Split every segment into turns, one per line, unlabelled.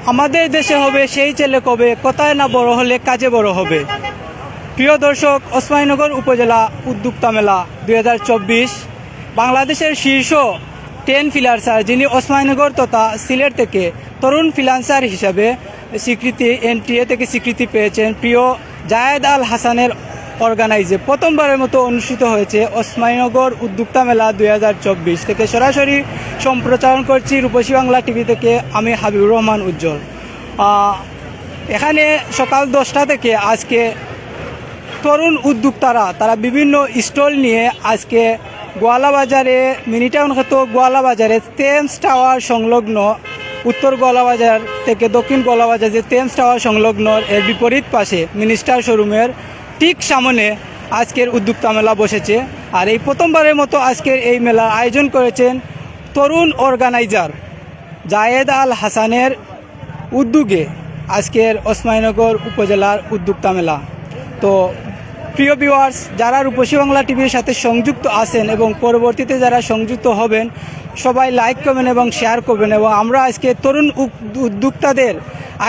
আমাদের দেশে হবে সেই ছেলে কবে, কথায় না বড় হলে কাজে বড় হবে। প্রিয় দর্শক, ওসমানীনগর উপজেলা উদ্যোক্তা মেলা 2024 বাংলাদেশের শীর্ষ 10 ফ্রিল্যান্সার যিনি ওসমানীনগর তথা সিলেট থেকে তরুণ ফ্রিল্যান্সার হিসাবে স্বীকৃতি NTA থেকে স্বীকৃতি পেয়েছেন প্রিয় জায়েদ আল হাসানের অর্গানাইজে প্রথমবারের মতো অনুষ্ঠিত হয়েছে ওসমানীনগর উদ্যোক্তা মেলা 2024 থেকে সরাসরি সম্প্রচারণ করছি রূপসী বাংলা টিভি থেকে আমি হাবিবুর রহমান উজ্জ্বল। এখানে সকাল 10টা থেকে আজকে তরুণ উদ্যোক্তারা তারা বিভিন্ন স্টল নিয়ে আজকে গোয়ালা বাজারে মিনিটাউন খ্যাত গোয়ালা বাজারে টেমস টাওয়ার সংলগ্ন উত্তর গোয়ালা বাজার থেকে দক্ষিণ গোয়ালা বাজার যে টেমস টাওয়ার সংলগ্ন এর বিপরীত পাশে মিনিস্টার শোরুমের ঠিক সামনে আজকের উদ্যোক্তা মেলা বসেছে। আর এই প্রথমবারের মতো আজকের এই মেলার আয়োজন করেছেন তরুণ অর্গানাইজার জায়েদ আল হাসানের উদ্যোগে আজকের ওসমানীনগর উপজেলার উদ্যোক্তা মেলা। তো প্রিয় ভিউয়ার্স, যারা রূপসী বাংলা টিভির সাথে সংযুক্ত আছেন এবং পরবর্তীতে যারা সংযুক্ত হবেন সবাই লাইক করবেন এবং শেয়ার করবেন। এবং আমরা আজকে তরুণ উদ্যোক্তাদের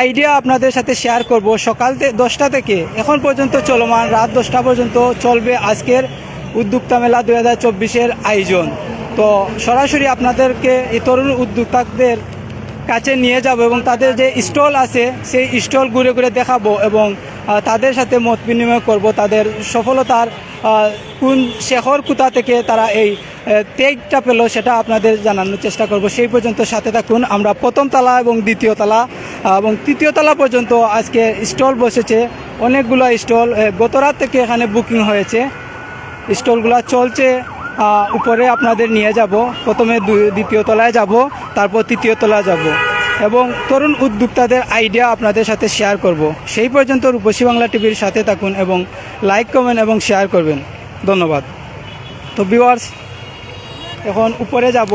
আইডিয়া আপনাদের সাথে শেয়ার করব। সকাল 10টা থেকে এখন পর্যন্ত চলমান, রাত 10টা পর্যন্ত চলবে আজকের উদ্যোক্তা মেলা 2024-এর আয়োজন। তো সরাসরি আপনাদেরকে এই তরুণ উদ্যোক্তাদের কাছে নিয়ে যাব এবং তাদের যে স্টল আছে সেই স্টল ঘুরে ঘুরে দেখাবো এবং তাদের সাথে মত বিনিময় করব। তাদের সফলতার কোন শেখর কোথা থেকে তারা এই তেগটা পেল সেটা আপনাদের জানানোর চেষ্টা করব। সেই পর্যন্ত সাথে থাকুন। আমরা প্রথম তলা এবং দ্বিতীয় তলা এবং তৃতীয় তলা পর্যন্ত আজকে স্টল বসেছে, অনেকগুলো স্টল গত রাত থেকে এখানে বুকিং হয়েছে। স্টলগুলো চলছে, উপরে আপনাদের নিয়ে যাব। প্রথমে দ্বিতীয় তলায় যাব, তারপর তৃতীয় তলায় যাব এবং তরুণ উদ্যোক্তাদের আইডিয়া আপনাদের সাথে শেয়ার করব। সেই পর্যন্ত রূপসী বাংলা টিভির সাথে থাকুন এবং লাইক করবেন এবং শেয়ার করবেন। ধন্যবাদ। তো ভিউয়ার্স, এখন উপরে যাব।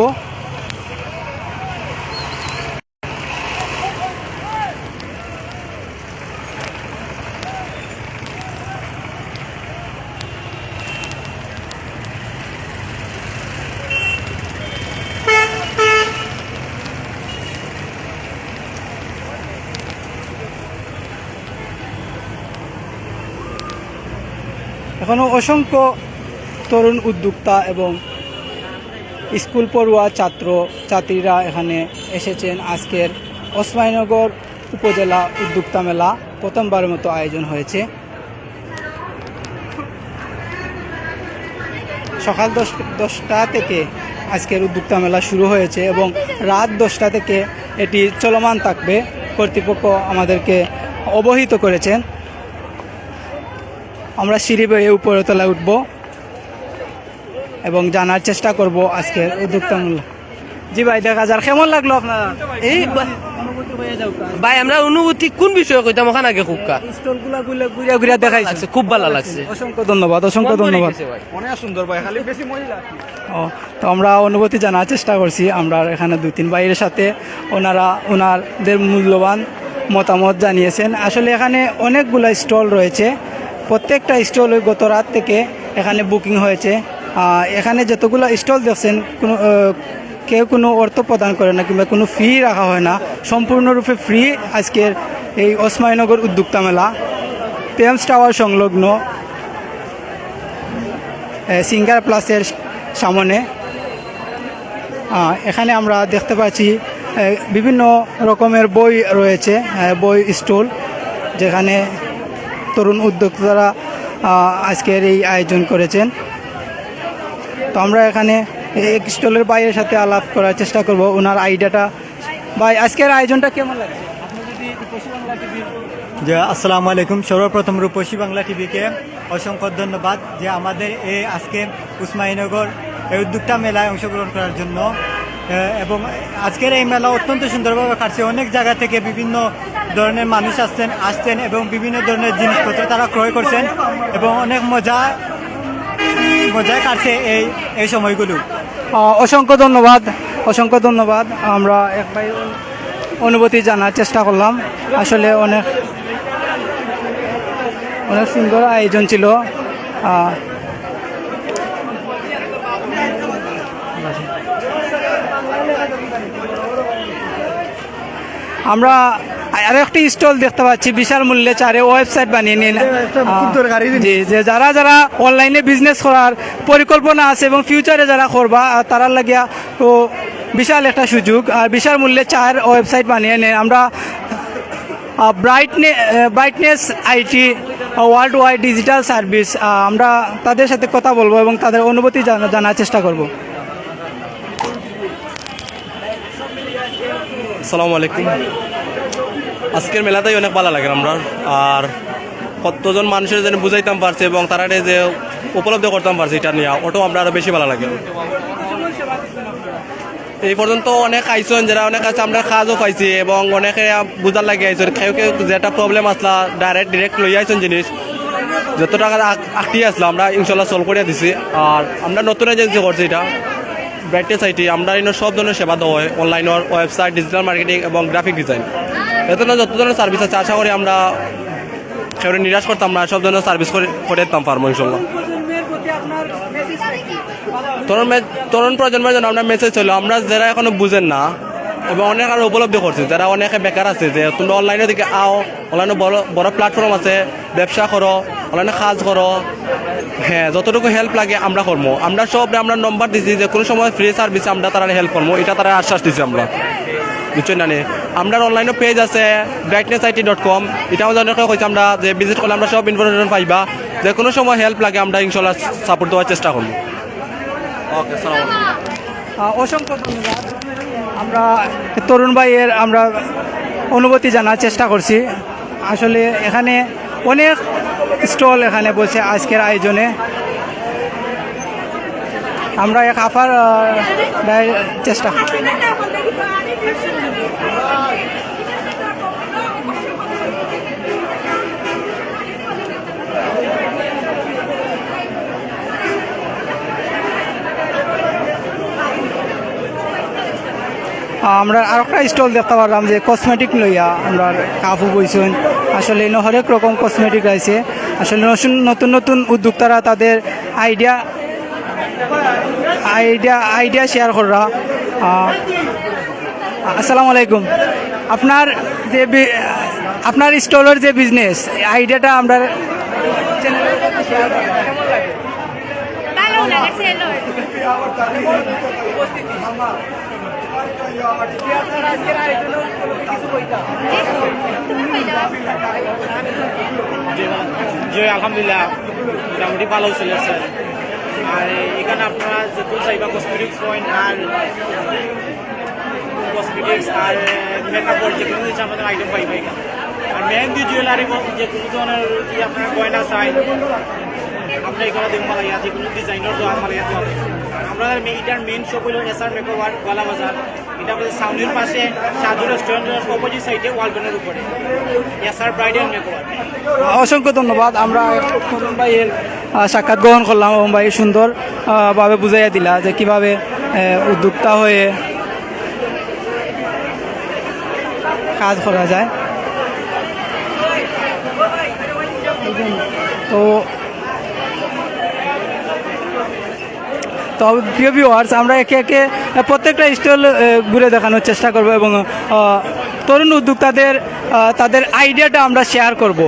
এখনও অসংখ্য তরুণ উদ্যোক্তা এবং স্কুল পড়ুয়া ছাত্রীরা এখানে এসেছেন। আজকের ওসমানীনগর উপজেলা উদ্যোক্তা মেলা প্রথমবারের মতো আয়োজন হয়েছে। সকাল 10টা থেকে আজকের উদ্যোক্তা মেলা শুরু হয়েছে এবং রাত 10টা থেকে এটি চলমান থাকবে, কর্তৃপক্ষ আমাদেরকে অবহিত করেছেন। আমরা সিঁড়ি বেয়ে উপরে তলায় উঠব এবং জানার চেষ্টা করব আজকের উদ্যোক্তা মেলা। জি ভাই, দেখা যাক কেমন লাগলো আপনার এই
ভাই। আমরা অনুভূতি কোন বিষয়ে কইতাম ওখানে আগে খুব
স্টলগুলা ঘুরে ঘুরে দেখাইছে,
খুব ভালো লাগছে।
অসংখ্য ধন্যবাদ, অসংখ্য ধন্যবাদ।
অনেক সুন্দর ভাই, খালি বেশি মহিলা।
তো আমরা অনুভূতি জানার চেষ্টা করছি। আমরা এখানে 2-3 ভাইয়ের সাথে ওনাদের মূল্যবান মতামত জানিয়েছেন। আসলে এখানে অনেকগুলো স্টল রয়েছে, প্রত্যেকটা স্টল গত রাত থেকে এখানে বুকিং হয়েছে। এখানে যতগুলো স্টল দেখছেন কেউ কোনো অর্থ প্রদান করে না কিংবা কোনো ফি রাখা হয় না, সম্পূর্ণরূপে ফ্রি আজকের এই ওসমানীনগর উদ্যোক্তা মেলা। টেমস টাওয়ার সংলগ্ন সিঙ্গার প্লাসের সামনে এখানে আমরা দেখতে পাচ্ছি বিভিন্ন রকমের বই রয়েছে, বই স্টল, যেখানে তরুণ উদ্যোক্তারা আজকের এই আয়োজন করেছেন। তো আমরা এখানে এক স্টলের বাইরের সাথে আলাপ করার চেষ্টা করব ওনার আইডিয়াটা। ভাই, আজকের আয়োজনটা কেমন লাগছে? আপনি যদি রূপসী বাংলা টিভি।
যে আসসালামু আলাইকুম, সর্বপ্রথম রূপসী বাংলা টিভিকে অসংখ্য ধন্যবাদ যে আমাদের এই আজকে ওসমানীনগর এই উদ্যোক্তা মেলায় অংশগ্রহণ করার জন্য। এবং আজকের এই মেলা অত্যন্ত সুন্দরভাবে কাটছে। অনেক জায়গা থেকে বিভিন্ন ধরনের মানুষ আসছেন এবং বিভিন্ন ধরনের জিনিসপত্র তারা ক্রয় করছেন এবং অনেক মজায় কাটছে এই সময়গুলো।
অসংখ্য ধন্যবাদ, অসংখ্য ধন্যবাদ। আমরা এক ভাই অনুভূতি জানার চেষ্টা করলাম। আসলে অনেক সুন্দর আয়োজন ছিল। আমরা আরো একটি স্টল দেখতে পাচ্ছি বিশাল মূল্যে চারে ওয়েবসাইট বানিয়ে নিন জি যে যারা যারা অনলাইনে বিজনেস করার পরিকল্পনা আছে এবং ফিউচারে যারা করবা তারা লাগিয়া তো বিশাল একটা সুযোগ আর বিশাল মূল্যে চার ওয়েবসাইট বানিয়ে নেন আমরা brightness IT world wide digital service আমরা তাদের সাথে কথা বলবো এবং তাদের অনুভূতি জানার চেষ্টা করব।
আসসালামু আলাইকুম। আজকের মেলাতেই অনেক ভালো লাগে আমরা আর কতজন মানুষের যেন বুঝাইতাম পারছে এবং তারা যে উপলব্ধি করতাম পারছে এটা নিয়ে ওটাও আমরা আরও বেশি ভালো লাগে। এই পর্যন্ত অনেক আইসন যারা অনেক আছে আমরা কাজও পাইছি এবং অনেকে বুঝার লাগে আইসন কেউ কেউ যেটা প্রবলেম আসলা ডিরেক্ট লই আইসন জিনিস যত টাকা আঁকি আসলো আমরা ইনশাল্লাহ সলভ করে দিছি। আর আমরা নতুন এজেন্সি করছি এটা ব্রাইটনেস আইটি আমরা সব ধরনের সেবা দেওয়া হয় অনলাইনের ওয়েবসাইট ডিজিটাল মার্কেটিং এবং গ্রাফিক ডিজাইন এত যত ধরনের সার্ভিস আছে আশা করি আমরা কেউ নিরাশ করতাম না সব ধরনের সার্ভিস করে দিতাম পারবো ইনশাল্লাহ। তরুণ প্রজন্মের জন্য আমরা মেসেজ হলো আমরা যারা এখনো বুঝেন না এবং অনেক আরো উপলব্ধি করছি যারা অনেকে বেকার আছে যে তোমরা অনলাইনের দিকে আও অনলাইনে বড় বড় প্ল্যাটফর্ম আছে ব্যবসা করো অনলাইনে কাজ করো হ্যাঁ যতটুকু হেল্প লাগে আমরা করবো আমরা সব আমরা নম্বর দিছি যে কোনো সময় ফ্রি সার্ভিসে আমরা তারা হেল্প করবো এটা তারা আশ্বাস দিচ্ছি আমরা বুঝছেন না আমরা অনলাইনে পেজ আছে brightnessit.com এটাও অনেকে কইছি আমরা যে ভিজিট করলে আমরা সব ইনফরমেশন পাইবা যে কোনো সময় হেল্প লাগে আমরা ইনশাল্লাহ সাপোর্ট দেওয়ার চেষ্টা করবো। ওকে সালাম
অসংখ্য ধন্যবাদ। আমরা তরুণ ভাইয়ের আমরা অনুভূতি জানার চেষ্টা করছি। আসলে এখানে অনেক স্টল এখানে বসে আজকের আয়োজনে আমরা এক আফার চেষ্টা আমরা আর একটা স্টল দেখতে পারলাম যে কসমেটিক লইয়া আমরা কাপু বইছেন আসলে হরেক রকম কসমেটিক আছে আসলে নতুন নতুন উদ্যোক্তারা তাদের আইডিয়া শেয়ার করা। আসসালামু আলাইকুম। আপনার স্টলের যে বিজনেস আইডিয়াটা আমরা
জি আলহামদুলিল্লাহ মোটামুটি ভালো চলেছে। আর এখানে আপনারা যেহেতু চাইবা কসমেটিক্স পয়েন্ট আর কসমেটিক্স আর মেকআপের যে কোনো জিনিস আমাদের আইটেম পাইবা এখানে। আর মেহেন্দি জুয়েলারি যে কোনো ধরনের যদি আপনারা গয়না চাই আমরা এখানে দেখবো মালাইয়া যে কোনো ডিজাইনের তো মালাইয়া তো আমরা এটার মেইন শপ হলো এসআর মেকওভার গলা বাজার। এটা আমাদের সাউন্ডের পাশে সাধু রেস্টুরেন্টের অপোজিট সাইডে ওয়ালটনের উপরে এসআর ব্রাইডাল মেকওভার।
অসংখ্য ধন্যবাদ। আমরা তরুণ ভাইয়ের সাক্ষাৎ গ্রহণ করলাম এবং ভাই সুন্দর ভাবে বুঝাইয়া দিলা যে কিভাবে উদ্যোক্তা হয়ে কাজ করা যায়। তো প্রিয় ভিউয়ার্স আমরা একে একে প্রত্যেকটা স্টল ঘুরে দেখানোর চেষ্টা করব এবং তরুণ উদ্যোক্তাদের তাদের আইডিয়াটা আমরা শেয়ার করব।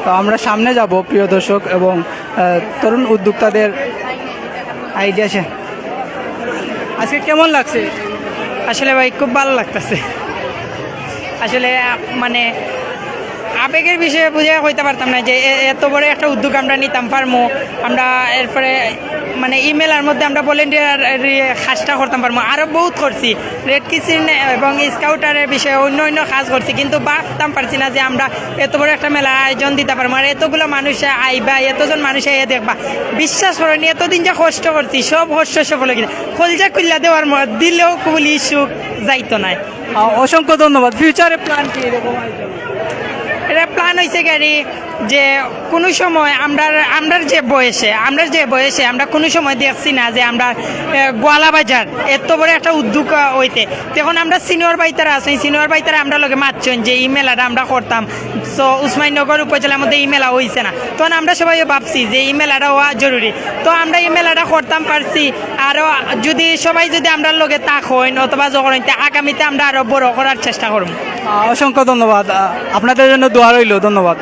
তো আমরা সামনে যাব প্রিয় দর্শক এবং তরুণ উদ্যোক্তাদের আইডিয়া শেয়ার। আজকে কেমন লাগছে?
আসলে ভাই খুব ভালো লাগতেছে। আসলে মানে আবেগের বিষয়ে বুঝে কইতে পারতাম না যে এত বড় একটা উদ্যোগ আমরা নিতাম পারবো। আমরা এরপরে মানে ইমেলের মধ্যে আমরা ভলেন্টিয়ার কাজটা করতাম পারবো। আরও বহুত করছি রেড কিচেন এবং স্কাউটারের বিষয়ে অন্য অন্য কাজ করছি, কিন্তু ভাবতাম পারছি না যে আমরা এত বড় একটা মেলা আয়োজন দিতে পারবো আর এতগুলো মানুষ আইবা এতজন মানুষ এ দেখবা। বিশ্বাস করেনি এতদিন যা কষ্ট করছি সব হর্ষ সফল কিনা খোলজা খুললা দেওয়ার দিলেও কুলি সুখ যাইতো না।
অসংখ্য ধন্যবাদ। ফিউচারে প্ল্যান কি এরকম?
এটা প্ল্যান হয়েছে গাড়ি যে কোনো সময় আমরা যে বয়সে আমরা কোনো সময় দেখছি না যে আমরা গোয়ালা বাজার এত বড় একটা উদ্যোগ হইতে। তখন আমরা সিনিয়র বাইতারা আছি, সিনিয়র বাইতারা আমরা লগে মাতছেন যে এই মেলাটা আমরা করতাম সো উসমানীনগর উপজেলার মধ্যে এই মেলা হয়েছে না, তখন আমরা সবাই ভাবছি যে এই মেলাটা হওয়া জরুরি। তো আমরা এই মেলাটা করতাম পারছি, আরও যদি সবাই যদি আমরা লগে তাক হইন অথবা যখন আগামীতে আমরা আরও বড় করার চেষ্টা করব।
অসংখ্য ধন্যবাদ, আপনাদের জন্য দোয়া রইল, ধন্যবাদ।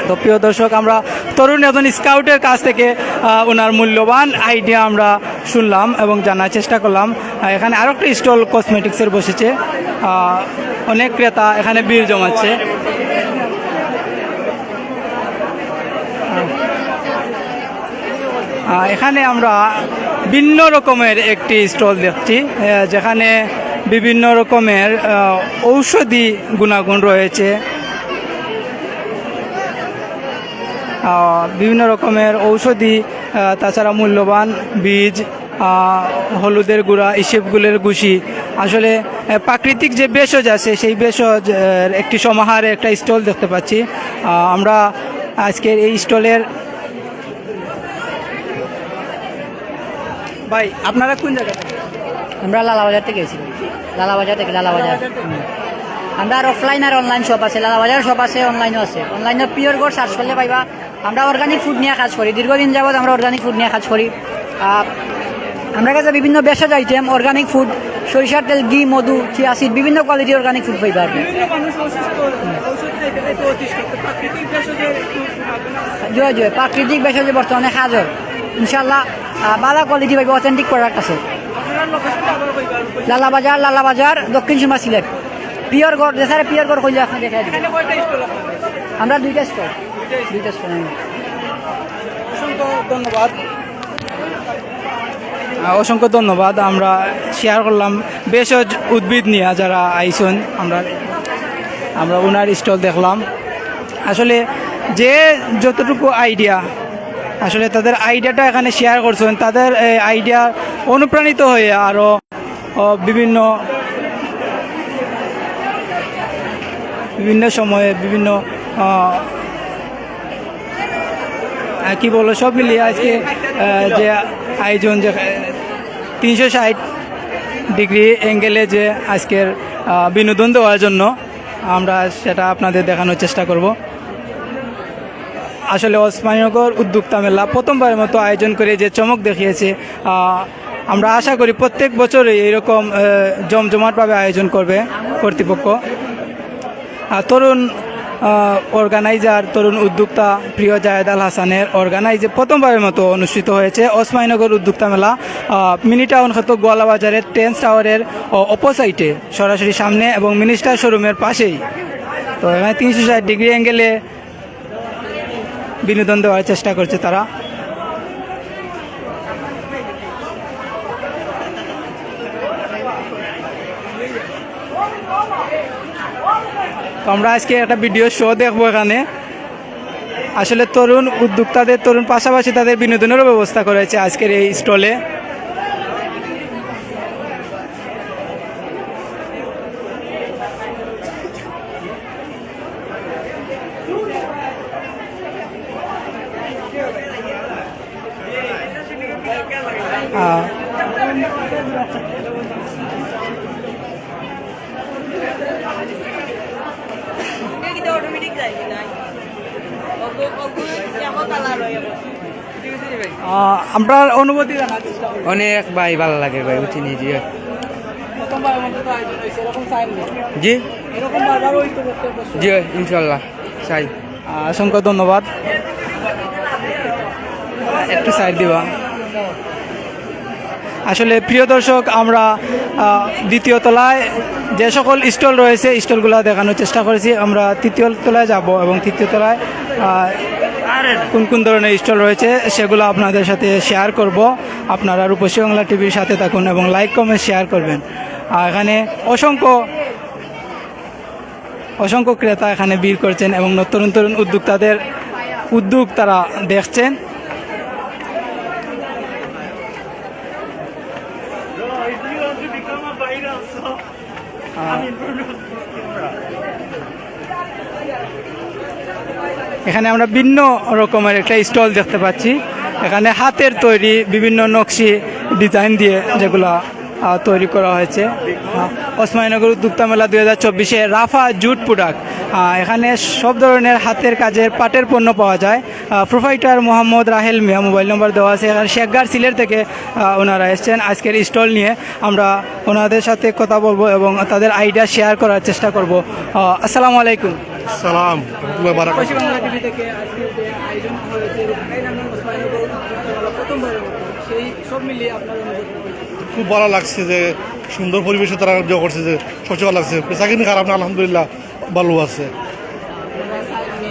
তো প্রিয় দর্শক, আমরা তরুণ একজন স্কাউটের কাছ থেকে ওনার মূল্যবান আইডিয়া আমরা শুনলাম এবং জানার চেষ্টা করলাম। এখানে আরও একটা স্টল কসমেটিক্সের বসেছে, অনেক ক্রেতা এখানে ভিড় জমাচ্ছে। এখানে আমরা ভিন্ন রকমের একটি স্টল দেখছি, যেখানে বিভিন্ন রকমের ঔষধি গুণাগুণ রয়েছে। বিভিন্ন রকমের ঔষধি, তাছাড়া মূল্যবান বীজ, হলুদের গুঁড়া, ইসেবগুলের গুছি, আসলে প্রাকৃতিক যে ভেষজ আছে সেই ভেষজ একটি সমাহারে একটা স্টল দেখতে পাচ্ছি। আমরা আজকের এই স্টলের ভাই, আপনারা কোন জায়গা থেকে?
আমরা লালাবাজার থেকে এসেছি, লালাবাজার। আমরা আর অফলাইন আর অনলাইন শপ আছে, লালাবাজার শপ আছে, অনলাইনও আছে। অনলাইনে পিওর গোড সার্চ করলে পাইবা। আমরা অর্গানিক ফুড নিয়ে কাজ করি, দীর্ঘদিন যাবৎ আমরা অর্গানিক ফুড নিয়ে কাজ করি। আমরা কাছে বিভিন্ন ভেষজ আইটেম, অর্গানিক ফুড, সরিষার তেল, ঘি, মধু, চিয়া সিড, বিভিন্ন কোয়ালিটির অর্গানিক ফুড পাইবা আপনি। জয় প্রাকৃতিক ভেষজে বর্তমানে হাজর, ইনশাল্লাহ ভালো কোয়ালিটি পাইবা, অথেন্টিক প্রোডাক্ট আছে। লালাবাজার দক্ষিণ সীমা সিলেট। পিওর গড় দেখারে পিওর গড় কইলে আপনি দেখাই দিবেন। আমরা দুইটা স্টল।
ধন্যবাদ, অসংখ্য ধন্যবাদ। আমরা শেয়ার করলাম ভেষজ উদ্ভিদ নিয়ে যারা আইসন, আমরা ওনার স্টল দেখলাম। আসলে যে যতটুকু আইডিয়া, আসলে তাদের আইডিয়াটা এখানে শেয়ার করছেন, তাদের আইডিয়া অনুপ্রাণিত হয়ে আরও বিভিন্ন সময়ে বিভিন্ন কি বলবো, সব মিলিয়ে আজকে যে আয়োজন, যে 360 ডিগ্রি অ্যাঙ্গেলে যে আজকের বিনোদন দেওয়ার জন্য আমরা সেটা আপনাদের দেখানোর চেষ্টা করব। আসলে ওসমানীনগর উদ্যোক্তা মেলা প্রথমবারের মতো আয়োজন করে যে চমক দেখিয়েছে, আমরা আশা করি প্রত্যেক বছরই এরকম জমজমাটভাবে আয়োজন করবে কর্তৃপক্ষ। তরুণ অর্গানাইজার, তরুণ উদ্যোক্তা প্রিয় জায়েদ আল হাসানের অর্গানাইজে প্রথমবারের মতো অনুষ্ঠিত হয়েছে ওসমানীনগর উদ্যোক্তা মেলা। মিনি টাউন খ্যাত গোয়ালা বাজারের টেন্স টাওয়ারের অপোসাইটে, সরাসরি সামনে এবং মিনিস্টার শোরুমের পাশেই। তো এখানে 360 ডিগ্রি অ্যাঙ্গেলে বিনোদন দেওয়ার চেষ্টা করছে তারা। তো আমরা আজকে একটা ভিডিও শো দেখবো এখানে। আসলে তরুণ উদ্যোক্তাদের, তরুণ পাশাপাশি তাদের বিনোদনেরও ব্যবস্থা করেছে আজকের এই স্টলে। আমরা অনুভূতি জানার চেষ্টা করি।
অনেক ভাই ভালো লাগে ভাই, উঠি নিয়ে
প্রথমবার মতো তো আয়োজন হয়েছে, এরকম চাই না?
জি
এরকম বারবার হইতে প্রত্যেক বছর।
জি ইনশাল্লাহ চাই।
অসংখ্য ধন্যবাদ। একটু সাইড দিবা। আসলে প্রিয় দর্শক, আমরা দ্বিতীয় তলায় যে সকল স্টল রয়েছে স্টলগুলো দেখানোর চেষ্টা করেছি। আমরা তৃতীয় তলায় যাব এবং তৃতীয় তলায় কোন কোন ধরনের স্টল রয়েছে সেগুলো আপনাদের সাথে শেয়ার করব। আপনারা রূপসী বাংলা টিভির সাথে থাকুন এবং লাইক কমেন্ট শেয়ার করবেন। এখানে অসংখ্য ক্রেতা এখানে ভিড় করছেন এবং তরুণ তরুণ উদ্যোক্তাদের উদ্যোগ তারা দেখছেন। এখানে আমরা ভিন্ন রকমের একটা স্টল দেখতে পাচ্ছি। এখানে হাতের তৈরি বিভিন্ন নকশি ডিজাইন দিয়ে যেগুলা তৈরি করা হয়েছে। ওসমানীনগর উদ্যোক্তা মেলা 2024 রাফা জুট প্রোডাক্ট, এখানে সব ধরনের হাতের কাজের পাটের পণ্য পাওয়া যায়। প্রোপাইটার মোহাম্মদ রাহেল মিয়া, মোবাইল নম্বর দেওয়া আছে। এখানে শেখগার সিলেট থেকে ওনারা এসেছেন আজকের স্টল নিয়ে। আমরা ওনাদের সাথে কথা বলবো এবং তাদের আইডিয়া শেয়ার করার চেষ্টা করব। আসসালামু আলাইকুম।
সালাম
পশ্চিম বাংলা টিভি থেকে আজকে যে আয়োজন হয়েছে, ওসমানীনগর উদ্যোক্তা মেলা প্রথমবারের মতো, সেই সব মিলিয়ে আপনার অনুভূতি?
খুব ভালো লাগছে যে সুন্দর পরিবেশে তারা জয় করছে, যে সবচেয়ে ভালো লাগছে। পেশা কিন্তু খারাপ না, আলহামদুলিল্লাহ ভালো আছে।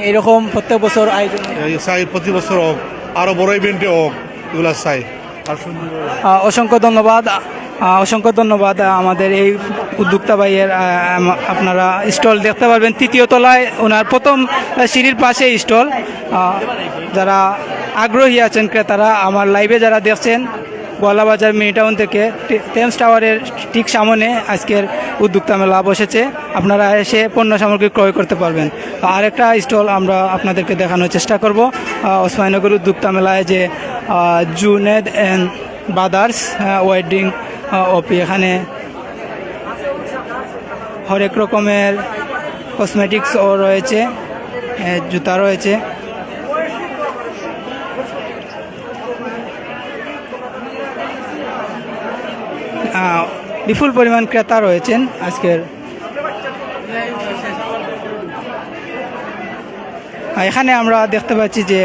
এরকম প্রত্যেক বছর আয়োজন
চাই প্রতি বছর হোক, আরো বড় ইভেন্টে হোক, এগুলা চাই। আর সুন্দর
অসংখ্য ধন্যবাদ, অসংখ্য ধন্যবাদ আমাদের এই উদ্যোক্তা ভাইয়ের। আপনারা স্টল দেখতে পারবেন 3য় তলায়, ওনার প্রথম সিঁড়ির পাশে স্টল। যারা আগ্রহী আছেন ক্রেতারা, আমার লাইভে যারা দেখছেন, গোয়ালাবাজার মিনি টাউন থেকে টেমস টাওয়ারের ঠিক সামনে আজকের উদ্যোক্তা মেলা বসেছে। আপনারা এসে পণ্য সামগ্রী ক্রয় করতে পারবেন। আরেকটা স্টল আমরা আপনাদেরকে দেখানোর চেষ্টা করব। ওসমানীনগর উদ্যোক্তা মেলায় যে জুনেদ অ্যান্ড ব্রাদার্স ওয়েডিং ওপি, এখানে হরেক রকমের কসমেটিক্সও রয়েছে, জুতা রয়েছে। বিপুল পরিমাণ ক্রেতা রয়েছেন আজকের। এখানে আমরা দেখতে পাচ্ছি যে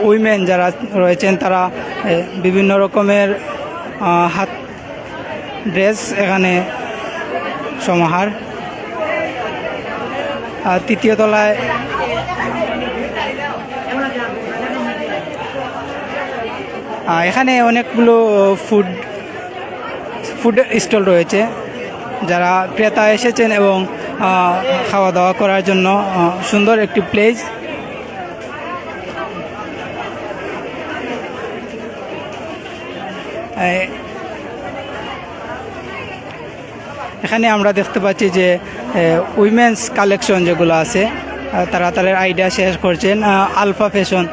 উইমেন যারা রয়েছেন তারা বিভিন্ন রকমের হাত ড্রেস এখানে সমাহার। 3য় তলায় এখানে অনেকগুলো ফুড স্টল রয়েছে। যারা ক্রেতা এসেছেন এবং খাওয়া দাওয়া করার জন্য সুন্দর একটি প্লেস। এখানে আমরা দেখতে পাচ্ছি যে উইমেন্স কালেকশন যেগুলো আছে, তারা তাদের আইডিয়া শেয়ার করছেন। Alpha Fashion.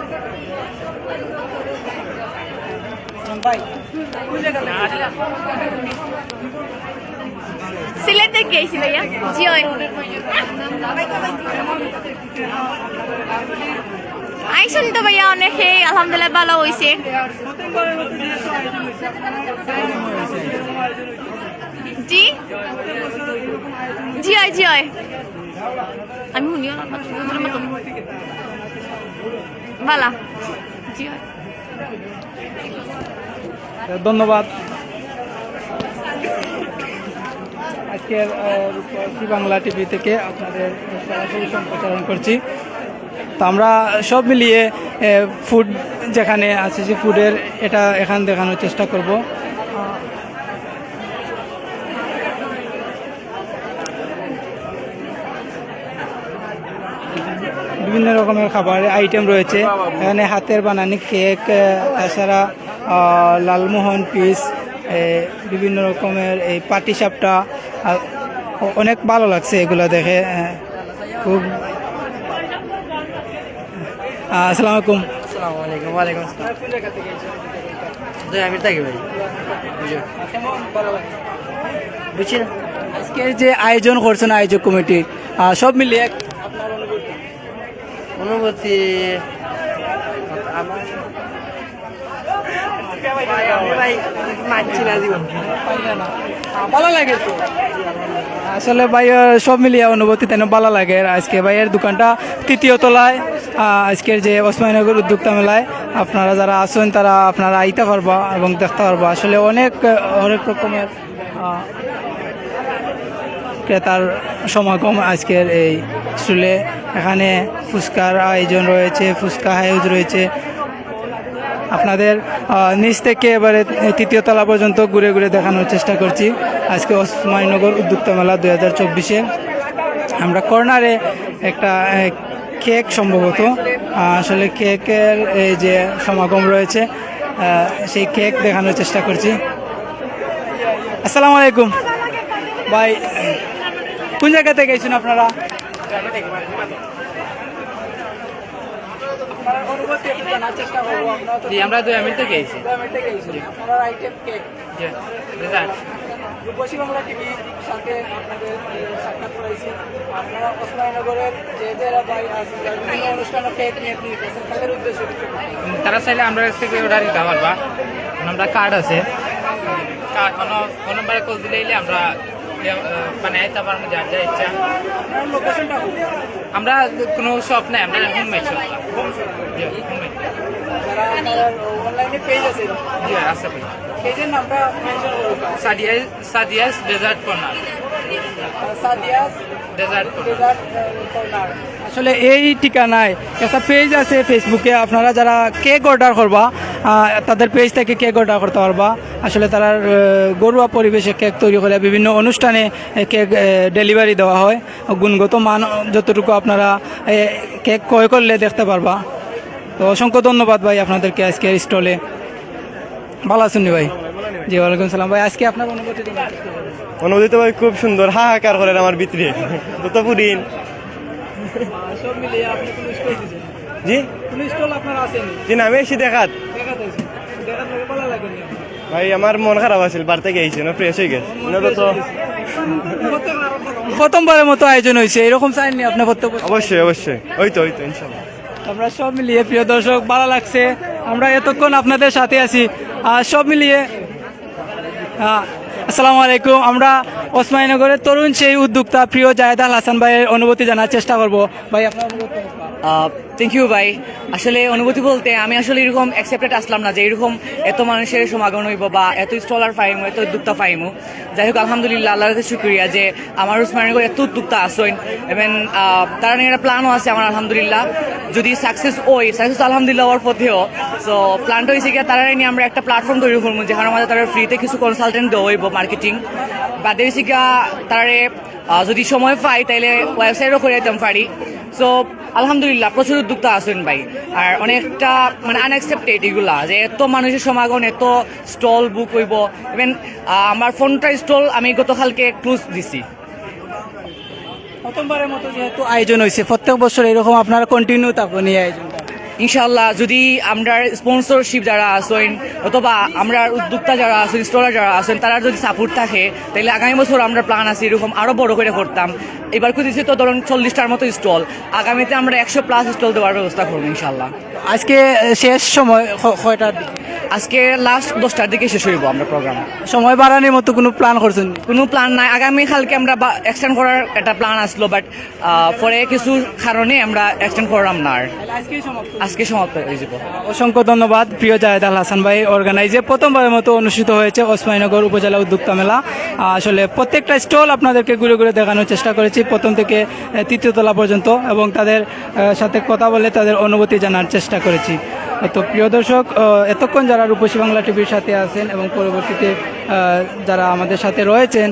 সিলেট থেকে গেছি ভাইয়া। জি ওই আইসুন তো ভাইয়া, অনেকে আলহামদুলিল্লাহ ভালো হয়েছে। জি জি হয় জি হয়, আমি শুনিও না মতো ভালা। জি হয়,
ধন্যবাদ। আজকের রূপসী বাংলা টিভি থেকে আপনাদের সরাসরি সম্প্রচারণ করছি। তো আমরা সব মিলিয়ে ফুড যেখানে আছে, যে ফুডের এটা এখানে দেখানোর চেষ্টা করব। বিভিন্ন রকমের খাবারের আইটেম রয়েছে এখানে, হাতের বানানি কেক, তাছাড়া লালমোহন পিস, বিভিন্ন রকমের এই পাটিসাপটা। অনেক ভালো লাগছে এগুলো দেখে, খুব। আসসালামু আলাইকুম।
আসসালামু আলাইকুম। ওয়ালাইকুম আসসালাম। আমি থাকি ভাই, বুঝছি না।
আজকের যে আয়োজন করছেন আয়োজক কমিটি, সব মিলিয়ে
অনুভূতি
ভালো লাগে তো। আসলে ভাইয়ের সব মিলিয়ে অনুভূতি তেন ভালো লাগে। আজকে ভাইয়ের দোকানটা 3য় তলায়, আজকের যে ওসমানীনগর উদ্যোক্তা মেলায় আপনারা যারা আছেন তারা আপনারা আইতে পারবা এবং দেখতে পারবা। আসলে অনেক রকমের ক্রেতার সমাগম আজকের এই স্টলে। এখানে ফুচকার আয়োজন রয়েছে, ফুচকা হাউস রয়েছে। আপনাদের নিচ থেকে এবারে 3য় তলা পর্যন্ত ঘুরে ঘুরে দেখানোর চেষ্টা করছি আজকে ওসমানীনগর উদ্যোক্তা মেলা 2024। আমরা কর্নারে একটা কেক, সম্ভবত আসলে কেকের এই যে সমাগম রয়েছে, সেই কেক দেখানোর চেষ্টা করছি। আসসালামু আলাইকুম ভাই, কোন জায়গা থেকে গেছেন আপনারা?
আমরা 2 মিনিট থেকে গেছি।
রূপসী বাংলা টিভির সাথে আপনাদের সাক্ষাৎ করেছি। আপনারা ওসমানীনগরের যে যারা ভাই আছে যারা বিভিন্ন অনুষ্ঠানে কেক নিয়ে নিতেছেন তাদের উদ্দেশ্যে কিছু বলুন।
তারা চাইলে আমরা কাছ থেকে অর্ডার দিতে পারবা। আমরা কার্ড আছে, কার্ড ফোন নাম্বারে কল দিলে আমরা বানাই দিতে পারবো যার যা ইচ্ছা।
আপনার লোকেশনটা কোথায়?
আমরা কোনো শপ নাই, আমরা হোম মেড শপ। হোমমেড
যারা আপনার অনলাইনে পেজ আছে
জি আছে ভাই।
পেজের নামটা মেনশন করুন।
Sadia's dessert corner.
Sadia's
dessert corner.
Dessert corner. আসলে এই ঠিকানায় একটা পেজ আছে ফেসবুকে, আপনারা যারা কেক অর্ডার করবা তাদের পেজ থেকে কেক অর্ডার করতে পারবা। আসলে তারা ঘরোয়া পরিবেশে কেক তৈরি করে বিভিন্ন অনুষ্ঠানে কেক ডেলিভারি দেওয়া হয়। গুণগত মান যতটুকু আপনারা কেক ক্রয় করলে দেখতে পারবা। তো অসংখ্য ধন্যবাদ ভাই আপনাদেরকে আজকে স্টলে। ভালো আছেন ভাই? জি ওয়ালাইকুম সালাম ভাই। আজকে আপনার অনুভূতি জানাতে চাই।
অনুভূতি তো ভাই খুব সুন্দর, হাহাকার করেন আমার ভিতরে পুরিন।
সব মিলিয়ে আপনি কোন স্টল দিয়েছেন?
জি
কোন স্টল আপনার আসেনি?
জি না, আমি এসে দেখাত
দেখাতে দেখাতে ভালো লাগেনি?
ভাই আমার মন খারাপ আছিল, বাড়তে গিয়েছে না, ফ্রেশ হয়ে গেছে তো।
প্রথমবারের মতো আয়োজন হয়েছে, এরকম চাইনি আপনি করতে?
অবশ্যই অবশ্যই, ওই তো ইনশাল্লাহ।
আমরা সব মিলিয়ে প্রিয় দর্শক ভালো লাগছে, আমরা এতক্ষণ আপনাদের সাথে আছি। সব মিলিয়ে আসসালামু আলাইকুম। আমরা ওসমানীনগরের তরুণ সেই উদ্যোক্তা প্রিয় জায়েদ আল হাসান ভাইয়ের অনুভূতি জানার চেষ্টা করব। ভাই আপনার অনুভূতি?
থ্যাংক ইউ ভাই। আসলে অনুভূতি বলতে আমি আসলে এরকম অ্যাকসেপ্টেড আসলাম না যে এরকম এত মানুষের সমাগম হইব বা এত স্টলার পাইমু, এত উদ্যোক্তা পাইমু। যাই হোক আলহামদুলিল্লাহ, আল্লাহর কাছে শুকরিয়া যে আমার ওসমানীনগর এত উদ্যোক্তা আসেন এবং তারা নিয়ে একটা প্ল্যানও আছে আমার আলহামদুলিল্লাহ। যদি সাকসেস আলহামদুলিল্লাহ হওয়ার পথেও। সো প্ল্যানটা হয়েছে গিয়ে তারা নিয়ে আমরা একটা প্ল্যাটফর্ম তৈরি করবো যেখানে আমাদের তারা ফ্রিতে কিছু কনসালটেন্ট দেওয়া হইব মার্কেটিং। বাদে হয়েছে গিয়া তারারে যদি সময় পাই তাইলে ওয়েবসাইটও করে দিতাম পারি। সো আলহামদুলিল্লাহ প্রচুর উদ্যোক্তা আসেন ভাই। আর অনেকটা মানে আনএক্সেপ্টেড এগুলা যে এত মানুষের সমাগম, এত স্টল বুক হইব। ইভেন আমার ফোনটা স্টল আমি গতকালকে ক্লোজ দিছি।
প্রথমবারের মতো যেহেতু আয়োজন হয়েছে, প্রত্যেক বছর এরকম আপনারা কন্টিনিউ থাকুন এই আয়োজনটা।
ইনশাআল্লাহ যদি আমরা স্পন্সরশিপ যারা আছেন অথবা আমরা উদ্যোক্তা যারা আছেন, স্টলার যারা আছেন, তারা যদি সাপোর্ট থাকে তাহলে আগামী বছর আমরা প্ল্যান আছে এরকম আরো বড় করে করতাম। এবার দিচ্ছি তো ধরুন 40টার মতো স্টল, আগামীতে আমরা 100+ স্টল দেওয়ার ব্যবস্থা করবো ইনশাআল্লাহ।
আজকে শেষ সময় কয়টার দিকে?
আজকে লাস্ট 10টার দিকে শেষ হইব আমরা প্রোগ্রাম।
সময় বাড়ানোর মতো কোনো প্ল্যান করছেন?
কোনো প্ল্যান নাই, আগামী কালকে আমরা এক্সটেন্ড করার একটা প্ল্যান আসলো, বাট পরে কিছু কারণে আমরা এক্সটেন্ড করলাম না, আর আজকে সমাপ্ত হয়ে যাব।
অসংখ্য ধন্যবাদ প্রিয় জায়েদ আল হাসান ভাই অর্গানাইজে প্রথমবারের মতো অনুষ্ঠিত হয়েছে ওসমানীনগর উপজেলা উদ্যোক্তা মেলা। আসলে প্রত্যেকটা স্টল আপনাদেরকে ঘুরে ঘুরে দেখানোর চেষ্টা করেছি, প্রথম থেকে তৃতীয় তলা পর্যন্ত, এবং তাদের সাথে কথা বলে তাদের অনুভূতি জানার চেষ্টা করেছি। তো প্রিয় দর্শক, এতক্ষণ যারা রূপসী বাংলা টিভির সাথে আছেন এবং পরবর্তীতে যারা আমাদের সাথে রয়েছেন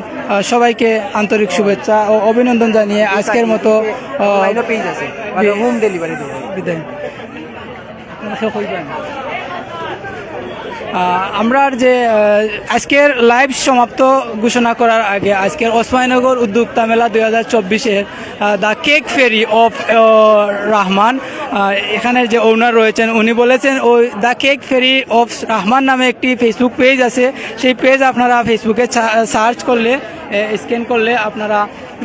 সবাইকে আন্তরিক শুভেচ্ছা ও অভিনন্দন জানিয়ে আজকের মতো
হোম ডেলিভারি
বিদায়। আমরা যে আজকের লাইভ সমাপ্ত ঘোষণা করার আগে আজকের ওসমানীনগর উদ্যোক্তা মেলা 2024-এর the cake fairy of Rahman, এখানে যে ওনার রয়েছেন উনি বলেছেন ওই the cake fairy of Rahman নামে একটি ফেসবুক পেজ আছে। সেই পেজ আপনারা ফেসবুকে সার্চ করলে, স্ক্যান করলে আপনারা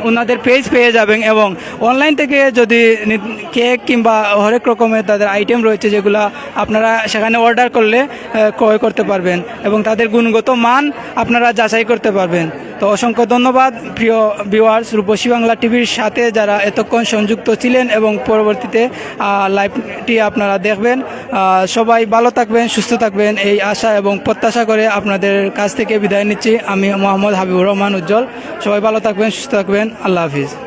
ওনাদের পেজ পেয়ে যাবেন, এবং অনলাইন থেকে যদি কেক কিংবা হরেক রকমের তাদের আইটেম রয়েছে যেগুলো আপনারা সেখানে অর্ডার করলে ক্রয় করতে পারবেন এবং তাদের গুণগত মান আপনারা যাচাই করতে পারবেন। তো অসংখ্য ধন্যবাদ প্রিয় ভিউয়ার্স, রূপসী বাংলা টিভির সাথে যারা এতক্ষণ সংযুক্ত ছিলেন এবং পরবর্তীতে লাইভটি আপনারা দেখবেন। সবাই ভালো থাকবেন, সুস্থ থাকবেন এই আশা এবং প্রত্যাশা করে আপনাদের কাছ থেকে বিদায় নিচ্ছি। আমি মোহাম্মদ হাবিবুর রহমান উজ্জ্বল। সবাই ভালো থাকবেন, সুস্থ থাকবেন। আল্লাহ হাফিজ।